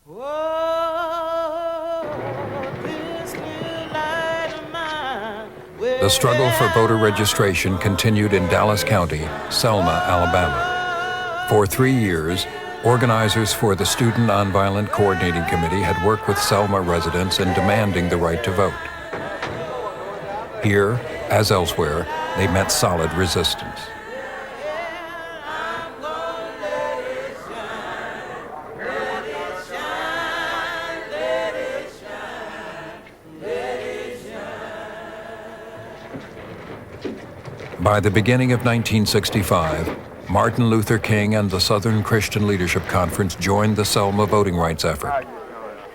The struggle for voter registration continued in Dallas County, Selma, Alabama. For 3 years, organizers for the Student Nonviolent Coordinating Committee had worked with Selma residents in demanding the right to vote. Here, as elsewhere, they met solid resistance. By the beginning of 1965, Martin Luther King and the Southern Christian Leadership Conference joined the Selma voting rights effort.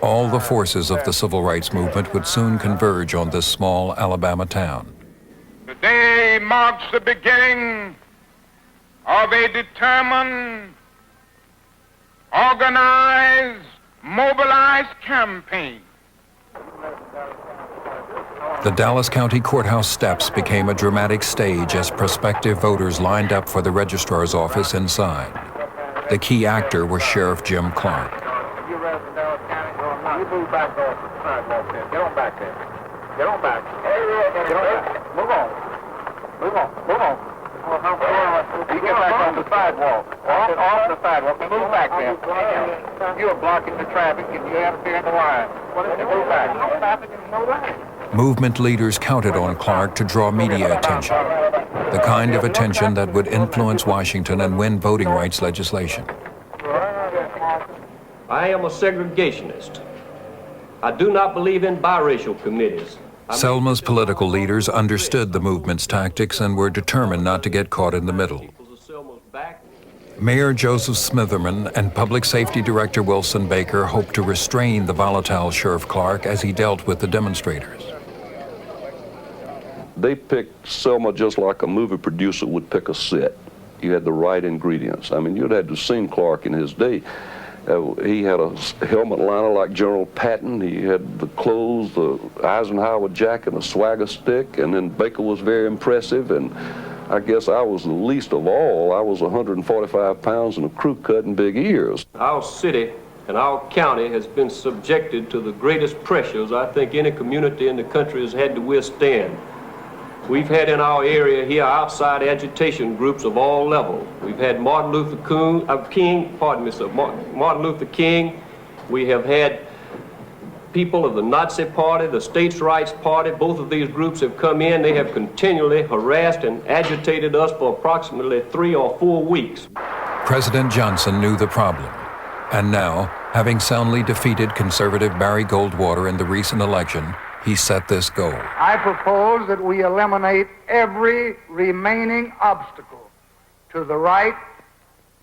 All the forces of the civil rights movement would soon converge on this small Alabama town. Today marks the beginning of a determined, organized, mobilized campaign. The Dallas County Courthouse steps became a dramatic stage as prospective voters lined up for the registrar's office inside. The key actor was Sheriff Jim Clark. You residents of Dallas County, you move back off the sidewalk there. Get on back there. Get on back. Get on back. Move on. Move on. Move on. You get back on the sidewalk. Off the sidewalk. Move back there. You are blocking the traffic and you interfere in the line. Move back. No traffic and no line. Movement leaders counted on Clark to draw media attention, the kind of attention that would influence Washington and win voting rights legislation. I am a segregationist. I do not believe in biracial committees. Selma's political leaders understood the movement's tactics and were determined not to get caught in the middle. Mayor Joseph Smitherman and Public Safety Director Wilson Baker hoped to restrain the volatile Sheriff Clark as he dealt with the demonstrators. They picked Selma just like a movie producer would pick a set. You had the right ingredients. I mean, you'd had to seen Clark in his day. He had a helmet liner like General Patton. He had the clothes, the Eisenhower jacket, and a swagger stick. And then Baker was very impressive. And I guess I was the least of all. I was 145 pounds and a crew cut and big ears. Our city and our county has been subjected to the greatest pressures I think any community in the country has had to withstand. We've had in our area here outside agitation groups of all levels. We've had Martin Luther King. We have had people of the Nazi Party, the States' Rights Party. Both of these groups have come in. They have continually harassed and agitated us for approximately 3 or 4 weeks. President Johnson knew the problem. And now, having soundly defeated conservative Barry Goldwater in the recent election, he set this goal. I propose that we eliminate every remaining obstacle to the right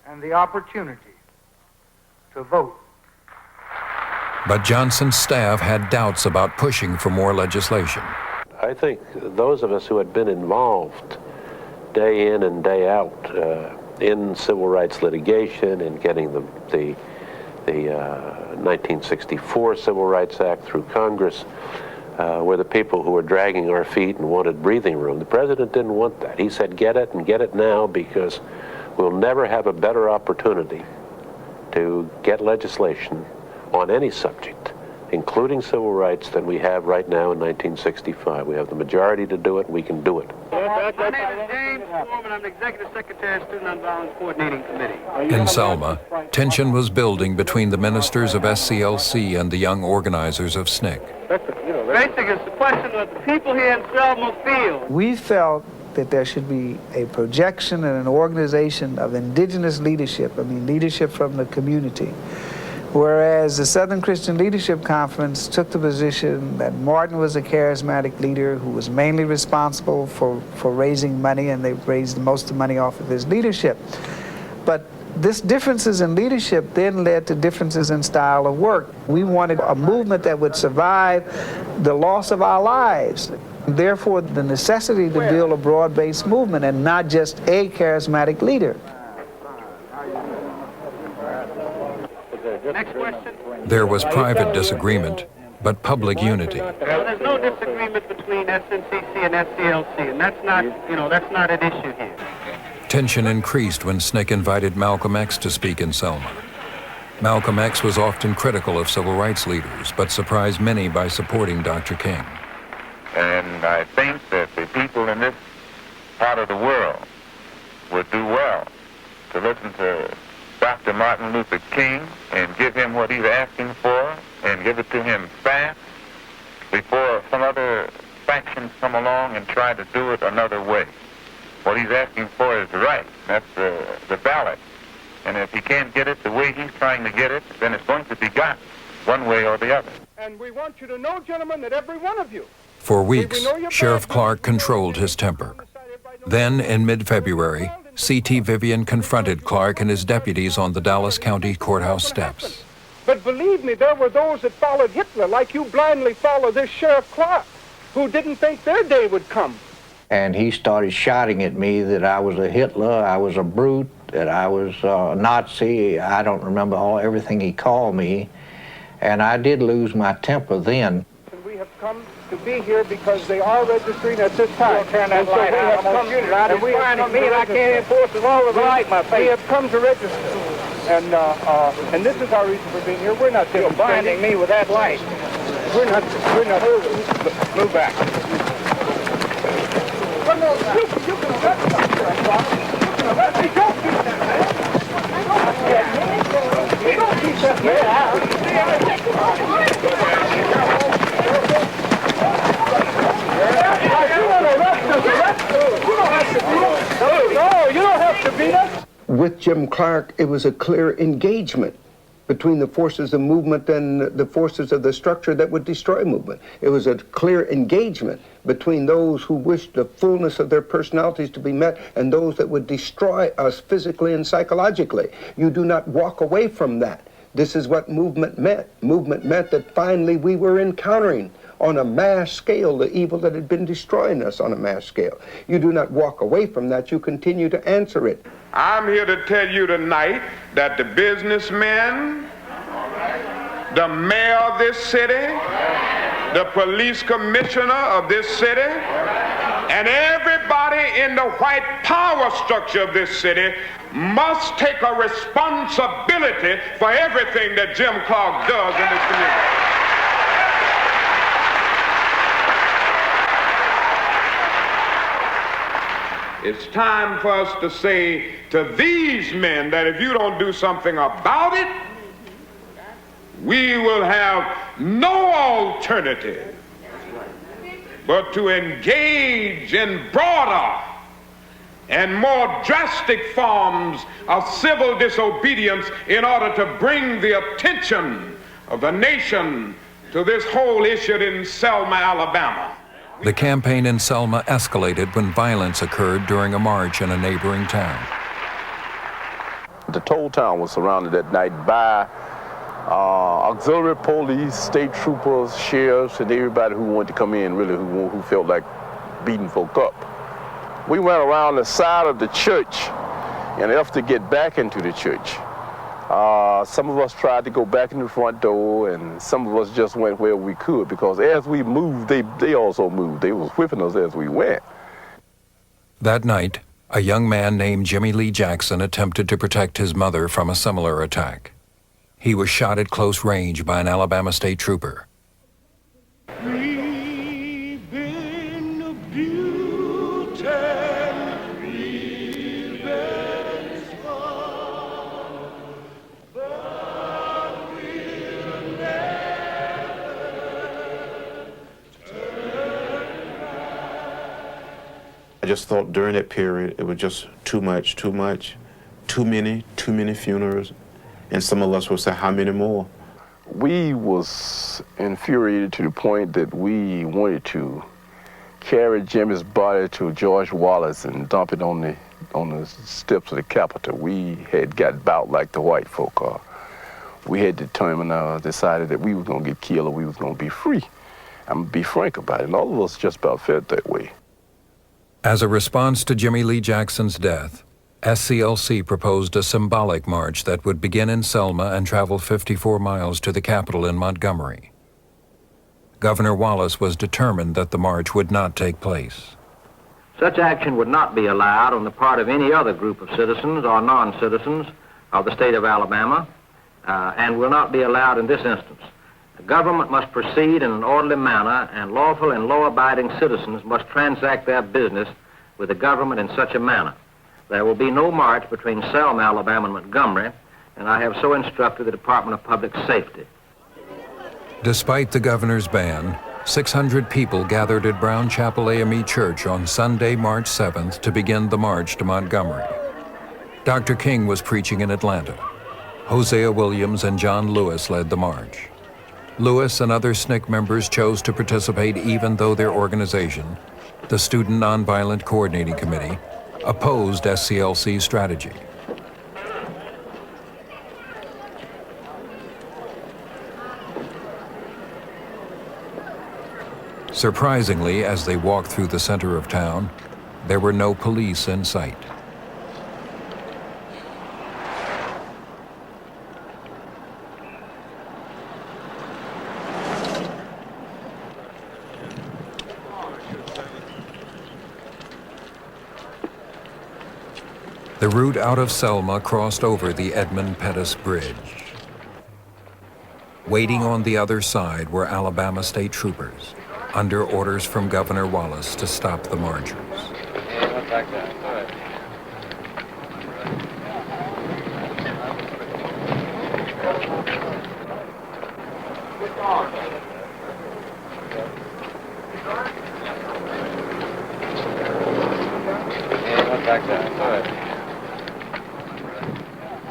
and the opportunity to vote. But Johnson's staff had doubts about pushing for more legislation. I think those of us who had been involved day in and day out in civil rights litigation, in getting the 1964 Civil Rights Act through Congress, were the people who were dragging our feet and wanted breathing room. The president didn't want that. He said, get it and get it now, because we'll never have a better opportunity to get legislation on any subject, including civil rights, than we have right now in 1965. We have the majority to do it, and we can do it. My name is James Foreman. I'm the Executive Secretary of Student Nonviolent Coordinating Committee. In Selma, tension was building between the ministers of SCLC and the young organizers of SNCC. Basically, it's the question of the people here in Selma feel. We felt that there should be a projection and an organization of indigenous leadership, leadership from the community. Whereas the Southern Christian Leadership Conference took the position that Martin was a charismatic leader who was mainly responsible for raising money, and they raised most of the money off of his leadership. But this differences in leadership then led to differences in style of work. We wanted a movement that would survive the loss of our lives. Therefore, the necessity to build a broad-based movement and not just a charismatic leader. Next question. There was private disagreement, but public unity. There's no disagreement between SNCC and SCLC, and that's not an issue here. Tension increased when SNCC invited Malcolm X to speak in Selma. Malcolm X was often critical of civil rights leaders, but surprised many by supporting Dr. King. And I think that the people in this part of the world would do well to listen to Dr. Martin Luther King and give him what he's asking for and give it to him fast before some other factions come along and try to do it another way. What he's asking for is right. That's the ballot. And if he can't get it the way he's trying to get it, then it's going to be got one way or the other. And we want you to know, gentlemen, that every one of you. For weeks, Sheriff Clark controlled his temper. Then, in mid-February, C.T. Vivian confronted Clark and his deputies on the Dallas County Courthouse steps. But believe me, there were those that followed Hitler, like you blindly follow this Sheriff Clark, who didn't think their day would come. And he started shouting at me that I was a Hitler, I was a brute, that I was a Nazi. I don't remember everything he called me. And I did lose my temper then. And we have come to be here because they are registering at this time. Turn that light out. I'm gonna shoot it. I just find me and I can't enforce the law of the light in my face. We have come to register. And this is our reason for being here. We're not blinding me with that light. We're not move back. Well, no, you can arrest Dr. Clark. Hey, don't keep that man. Don't keep that man. You don't have to beat us. With Jim Clark, it was a clear engagement between the forces of movement and the forces of the structure that would destroy movement. It was a clear engagement between those who wished the fullness of their personalities to be met and those that would destroy us physically and psychologically. You do not walk away from that. This is what movement meant. Movement meant that finally we were encountering on a mass scale the evil that had been destroying us on a mass scale. You do not walk away from that. You continue to answer it. I'm here to tell you tonight that the businessmen, the mayor of this city, the police commissioner of this city, and everybody in the white power structure of this city must take a responsibility for everything that Jim Clark does in this community. It's time for us to say to these men that if you don't do something about it, we will have no alternative but to engage in broader and more drastic forms of civil disobedience in order to bring the attention of the nation to this whole issue in Selma, Alabama. The campaign in Selma escalated when violence occurred during a march in a neighboring town. The whole town was surrounded that night by auxiliary police, state troopers, sheriffs, and everybody who wanted to come in, really, who felt like beating folk up. We went around the side of the church in an effort to get back into the church. Some of us tried to go back in the front door, and some of us just went where we could, because as we moved, they also moved. They was whipping us as we went. That night, a young man named Jimmy Lee Jackson attempted to protect his mother from a similar attack. He was shot at close range by an Alabama state trooper. We've been abused and revenge far, but we'll never turn back. I just thought during that period it was just too much, too many funerals. And some of us will say, how many more? We was infuriated to the point that we wanted to carry Jimmy's body to George Wallace and dump it on the steps of the Capitol. We had got about like the white folk are. We had decided that we were going to get killed or we was going to be free. I'm going to be frank about it, and all of us just about felt that way. As a response to Jimmy Lee Jackson's death, SCLC proposed a symbolic march that would begin in Selma and travel 54 miles to the Capitol in Montgomery. Governor Wallace was determined that the march would not take place. Such action would not be allowed on the part of any other group of citizens or non-citizens of the state of Alabama, and will not be allowed in this instance. The government must proceed in an orderly manner, and lawful and law-abiding citizens must transact their business with the government in such a manner. There will be no march between Selma, Alabama, and Montgomery, and I have so instructed the Department of Public Safety. Despite the governor's ban, 600 people gathered at Brown Chapel AME Church on Sunday, March 7th to begin the march to Montgomery. Dr. King was preaching in Atlanta. Hosea Williams and John Lewis led the march. Lewis and other SNCC members chose to participate even though their organization, the Student Nonviolent Coordinating Committee, opposed SCLC's strategy. Surprisingly, as they walked through the center of town, there were no police in sight. The route out of Selma crossed over the Edmund Pettus Bridge. Waiting on the other side were Alabama state troopers, under orders from Governor Wallace to stop the marchers.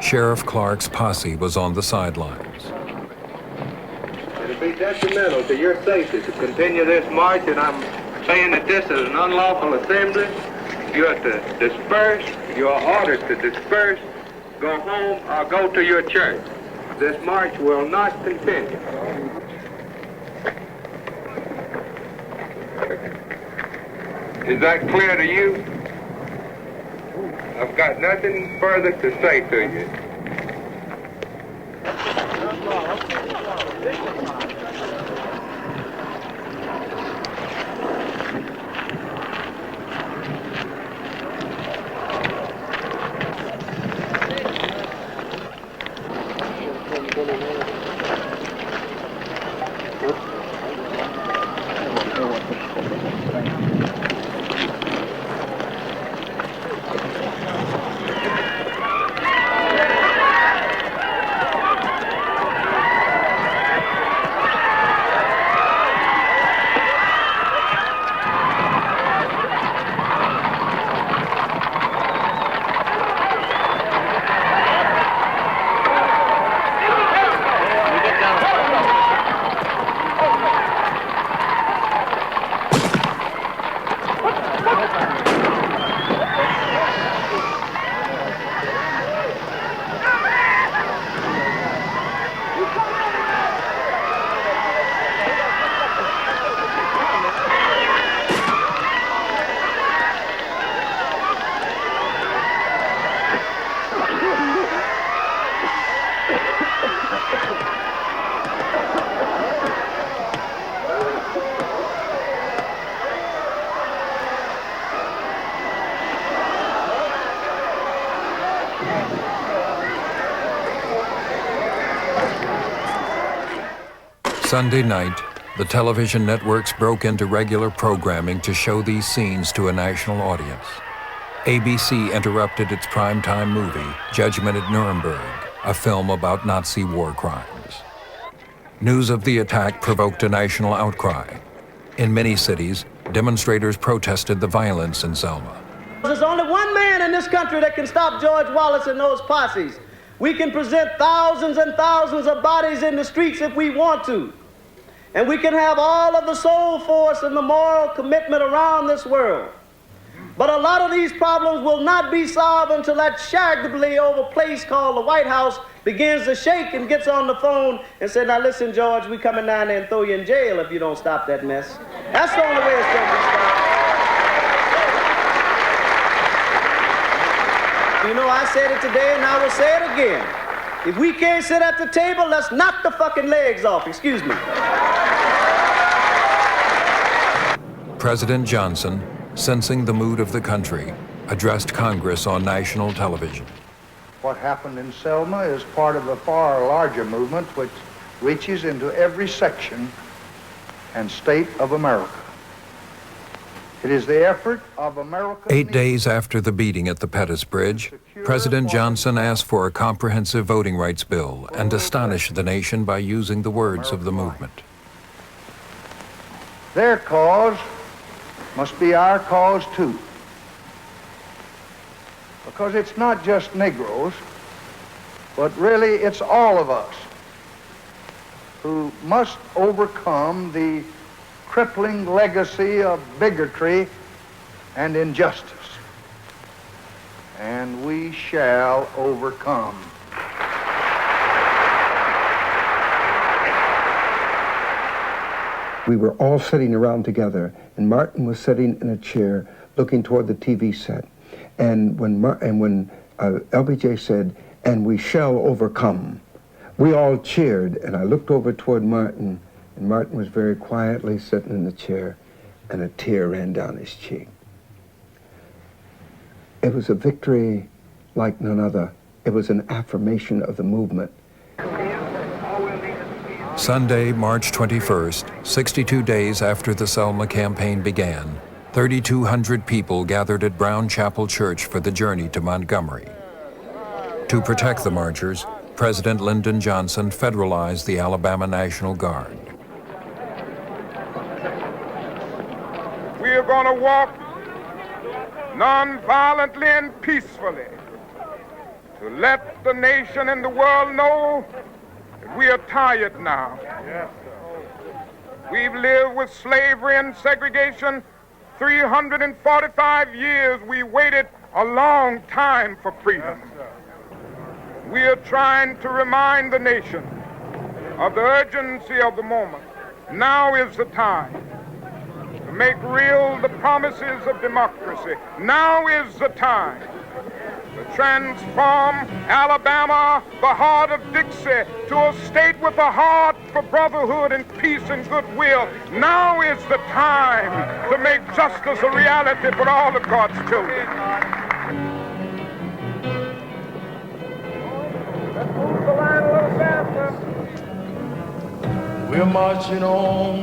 Sheriff Clark's posse was on the sidelines. It'll be detrimental to your safety to continue this march, and I'm saying that this is an unlawful assembly. You are to disperse. You are ordered to disperse, go home, or go to your church. This march will not continue. Is that clear to you? I've got nothing further to say to you. Sunday night, the television networks broke into regular programming to show these scenes to a national audience. ABC interrupted its primetime movie, Judgment at Nuremberg, a film about Nazi war crimes. News of the attack provoked a national outcry. In many cities, demonstrators protested the violence in Selma. There's only one man in this country that can stop George Wallace and those posses. We can present thousands and thousands of bodies in the streets if we want to. And we can have all of the soul force and the moral commitment around this world. But a lot of these problems will not be solved until that shaggably over place called the White House begins to shake and gets on the phone and says, now listen, George, we coming down there and throw you in jail if you don't stop that mess. That's the only way it's going to be stopped. You know, I said it today and I will say it again. If we can't sit at the table, let's knock the fucking legs off. Excuse me. President Johnson, sensing the mood of the country, addressed Congress on national television. What happened in Selma is part of a far larger movement which reaches into every section and state of America. It is the effort of American... 8 days after the beating at the Pettus Bridge, President Johnson asked for a comprehensive voting rights bill and astonished the nation by using the words of the movement. Their cause must be our cause too. Because it's not just Negroes, but really it's all of us who must overcome the crippling legacy of bigotry and injustice. And we shall overcome. We were all sitting around together, and Martin was sitting in a chair looking toward the TV set. And when LBJ said, "And we shall overcome," we all cheered, and I looked over toward Martin, and Martin was very quietly sitting in the chair, and a tear ran down his cheek. It was a victory like none other. It was an affirmation of the movement. Sunday, March 21st, 62 days after the Selma campaign began, 3,200 people gathered at Brown Chapel Church for the journey to Montgomery. To protect the marchers, President Lyndon Johnson federalized the Alabama National Guard. We are going to walk non-violently and peacefully to let the nation and the world know that we are tired now. Yes, sir. We've lived with slavery and segregation 345 years. We waited a long time for freedom. Yes, we are trying to remind the nation of the urgency of the moment. Now is the time to make real the promises of democracy. Now is the time to transform Alabama, the heart of Dixie, to a state with a heart for brotherhood and peace and goodwill. Now is the time to make justice a reality for all of God's children. Let's move the line a little faster. We're marching on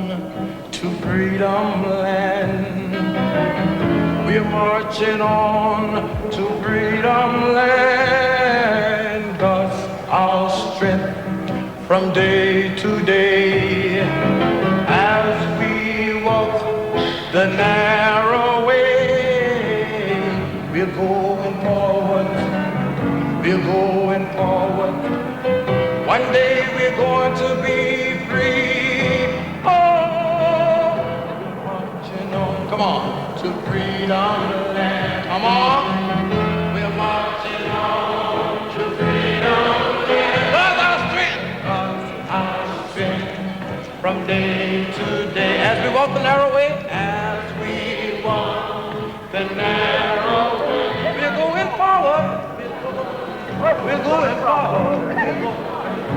to freedom land. We're marching on to freedom land. 'Cause our strength from day to day, as we walk the narrow way, we're going forward, we're going forward. One day we're going to be free. Oh, we're marching on, come on, to freedom land. Come on. We're marching on to freedom land. 'Cause our strength from day to day, as we walk the narrow way, as we walk the narrow way, we're going forward. We're going forward.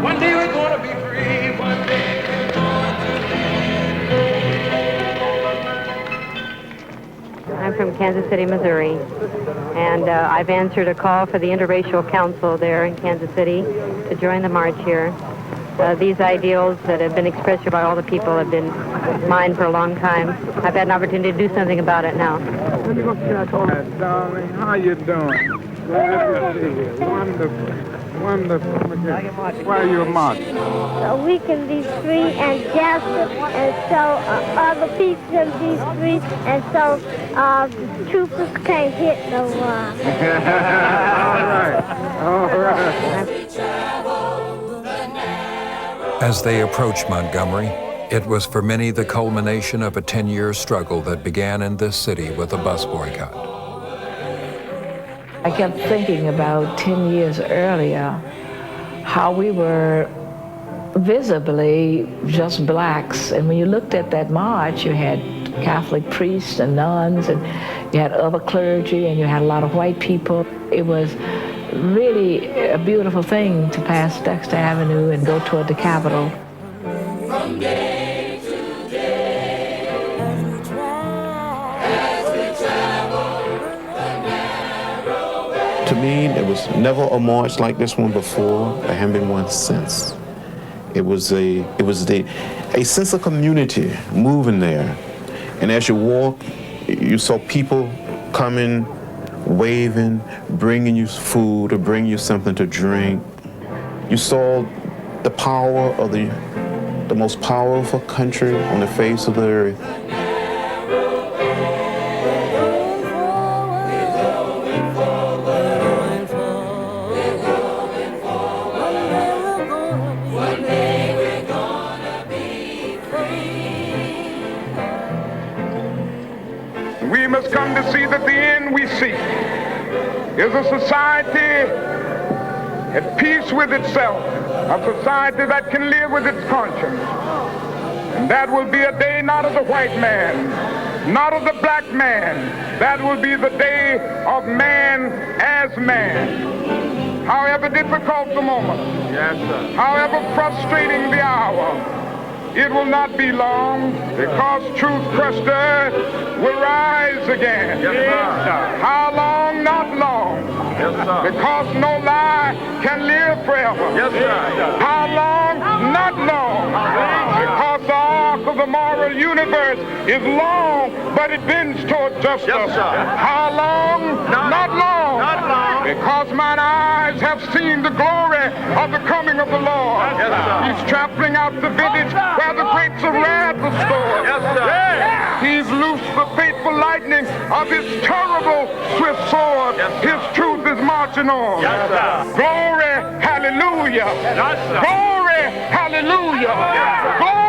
One day we're going to be free. One day we're going to be. I'm from Kansas City, Missouri, and I've answered a call for the Interracial Council there in Kansas City to join the march here. These ideals that have been expressed here by all the people have been mine for a long time. I've had an opportunity to do something about it now. Darling, how you doing? Glad to see you. Wonderful. Wonderful. Why are you marching? So we can be free and justice, and so other people can be free, and so troopers can't hit no one. All right. As they approached Montgomery, it was for many the culmination of a 10-year struggle that began in this city with a bus boycott. I kept thinking about 10 years earlier how we were visibly just blacks. And when you looked at that march, you had Catholic priests and nuns, and you had other clergy, and you had a lot of white people. It was really a beautiful thing to pass Dexter Avenue and go toward the Capitol. From day to day, as we travel the narrow way. To mean? It was never a march like this one before. There haven't been one since. It was a sense of community moving there. And as you walk, you saw people coming, waving, bringing you food or bringing you something to drink. You saw the power of the most powerful country on the face of the earth. We must come to see that the end we seek is a society at peace with itself, a society that can live with its conscience. And that will be a day not of the white man, not of the black man. That will be the day of man as man. However difficult the moment, yes, sir. However frustrating the hour, it will not be long, because truth crushed earth will rise again. Yes, sir. How long? Not long. Yes, sir. Because no lie can live forever. Yes, sir. How long? Not long. Because the arc of the moral universe is long, but it bends toward justice. Yes, sir. How long? Not long. Not long. Because mine eyes have seen the glory of the coming of the Lord. Yes, sir. He's trampling out the vintage where the grapes of wrath are stored. Yes, sir. He's loosed the fateful lightning of his terrible swift sword. Yes, his truth is marching on. Yes, sir. Glory, hallelujah. Yes, sir. Glory, hallelujah. Yes, sir. Glory,